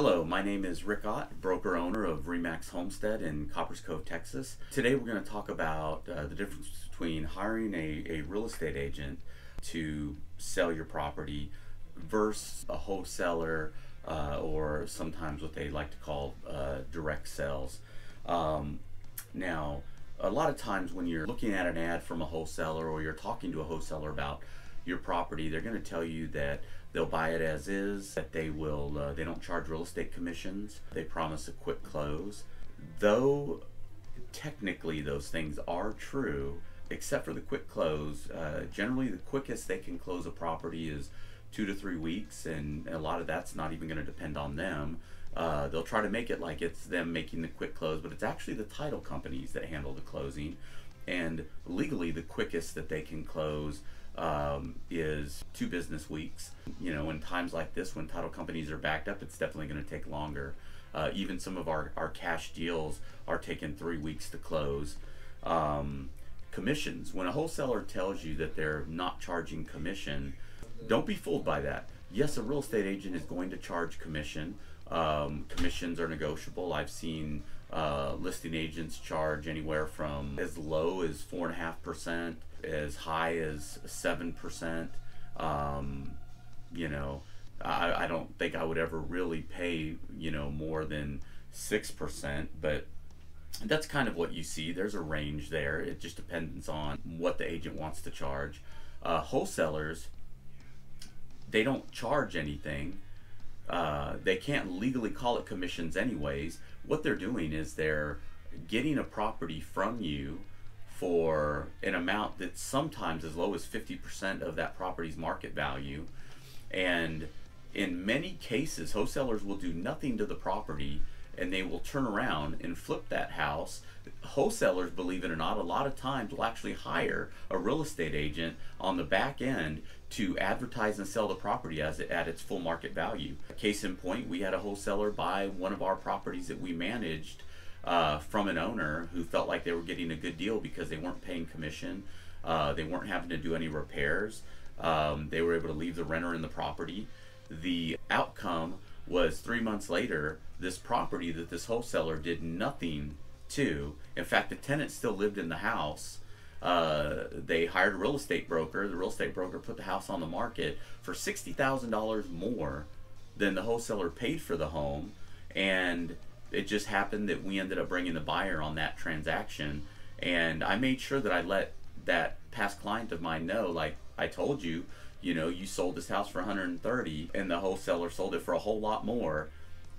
Hello, my name is Rick Ott, broker owner of Realty-Homestead in Coppers Cove, Texas. Today we're going to talk about the difference between hiring a real estate agent to sell your property versus a wholesaler or sometimes what they like to call direct sales. Now, a lot of times when you're looking at an ad from a wholesaler or you're talking to a wholesaler about your property, they're going to tell you that they'll buy it as is, that they don't charge real estate commissions, they promise a quick close. Though technically those things are true, except for the quick close, generally the quickest they can close a property is 2 to 3 weeks, and a lot of that's not even going to depend on them. They'll try to make it like it's them making the quick close, but it's actually the title companies that handle the closing. And legally, the quickest that they can close is 2 business weeks. You know, in times like this, when title companies are backed up, it's definitely going to take longer. Even some of our cash deals are taking 3 weeks to close. Commissions. When a wholesaler tells you that they're not charging commission, don't be fooled by that. Yes, a real estate agent is going to charge commission. Commissions are negotiable. I've seen listing agents charge anywhere from as low as 4.5%, as high as 7%. You know, I don't think I would ever really pay, you know, more than 6%, but that's kind of what you see. There's a range there. It just depends on what the agent wants to charge. Wholesalers, they don't charge anything. They can't legally call it commissions anyways. What they're doing is they're getting a property from you for an amount that's sometimes as low as 50% of that property's market value. And in many cases, wholesalers will do nothing to the property and they will turn around and flip that house. Wholesalers, believe it or not, a lot of times will actually hire a real estate agent on the back end to advertise and sell the property at its full market value. Case in point, we had a wholesaler buy one of our properties that we managed from an owner who felt like they were getting a good deal because they weren't paying commission, they weren't having to do any repairs, they were able to leave the renter in the property. The outcome was 3 months later, this property that this wholesaler did nothing to, in fact the tenant still lived in the house. They hired a real estate broker. The real estate broker put the house on the market for $60,000 more than the wholesaler paid for the home, and it just happened that we ended up bringing the buyer on that transaction. And I made sure that I let that past client of mine know, like, I told you, you know, you sold this house for 130 and the wholesaler sold it for a whole lot more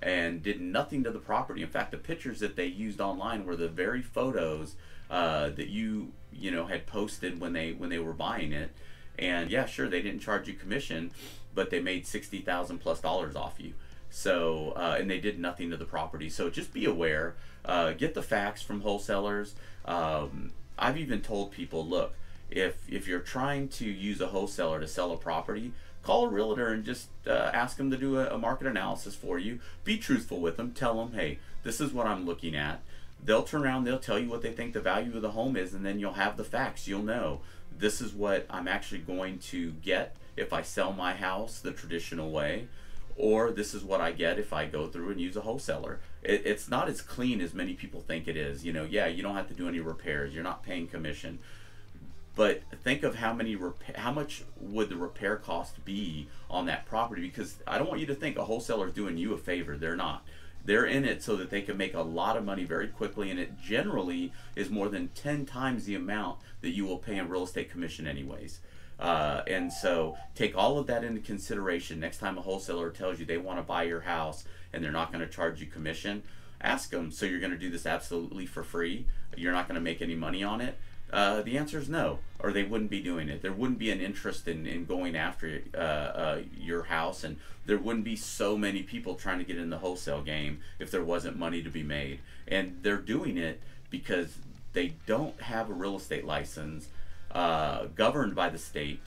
and did nothing to the property. In fact, the pictures that they used online were the very photos that you know had posted when they were buying it. And yeah, sure, they didn't charge you commission, but they made $60,000 plus off you. So and they did nothing to the property. So just be aware. Get the facts from wholesalers. I've even told people, look, if you're trying to use a wholesaler to sell a property, call a realtor and just ask them to do a market analysis for you. Be truthful with them. Tell them, hey, this is what I'm looking at. They'll turn around, they'll tell you what they think the value of the home is, and then you'll have the facts. You'll know this is what I'm actually going to get if I sell my house the traditional way, or this is what I get if I go through and use a wholesaler. It's not as clean as many people think it is. You know, yeah, you don't have to do any repairs. You're not paying commission. But think of how much would the repair cost be on that property? Because I don't want you to think a wholesaler is doing you a favor. They're not. They're in it so that they can make a lot of money very quickly, and it generally is more than 10 times the amount that you will pay in real estate commission anyways. And so take all of that into consideration. Next time a wholesaler tells you they want to buy your house and they're not going to charge you commission, ask them, so you're going to do this absolutely for free? You're not going to make any money on it? The answer is no, or they wouldn't be doing it. There wouldn't be an interest in going after your house, and there wouldn't be so many people trying to get in the wholesale game if there wasn't money to be made. And they're doing it because they don't have a real estate license governed by the state.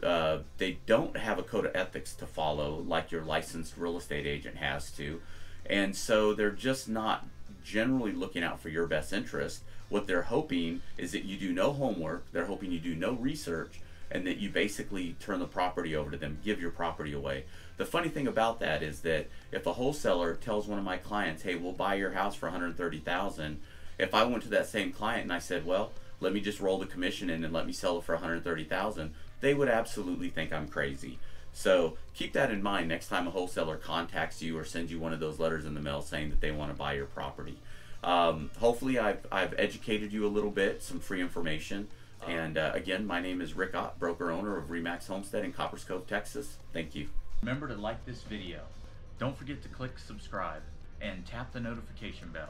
They don't have a code of ethics to follow like your licensed real estate agent has to. And so they're just not generally looking out for your best interest. What they're hoping is that you do no homework. They're hoping you do no research. and that you basically turn the property over to them, give your property away. The funny thing about that is that if a wholesaler tells one of my clients, hey, we'll buy your house for $130,000, if I went to that same client and I said, well, let me just roll the commission in and let me sell it for $130,000, they would absolutely think I'm crazy. So keep that in mind next time a wholesaler contacts you or sends you one of those letters in the mail saying that they want to buy your property. Hopefully I've educated you a little bit, some free information. And again, my name is Rick Ott, broker owner of Remax Homestead in Coppers Cove, Texas. Thank you. Remember to like this video. Don't forget to click subscribe and tap the notification bell.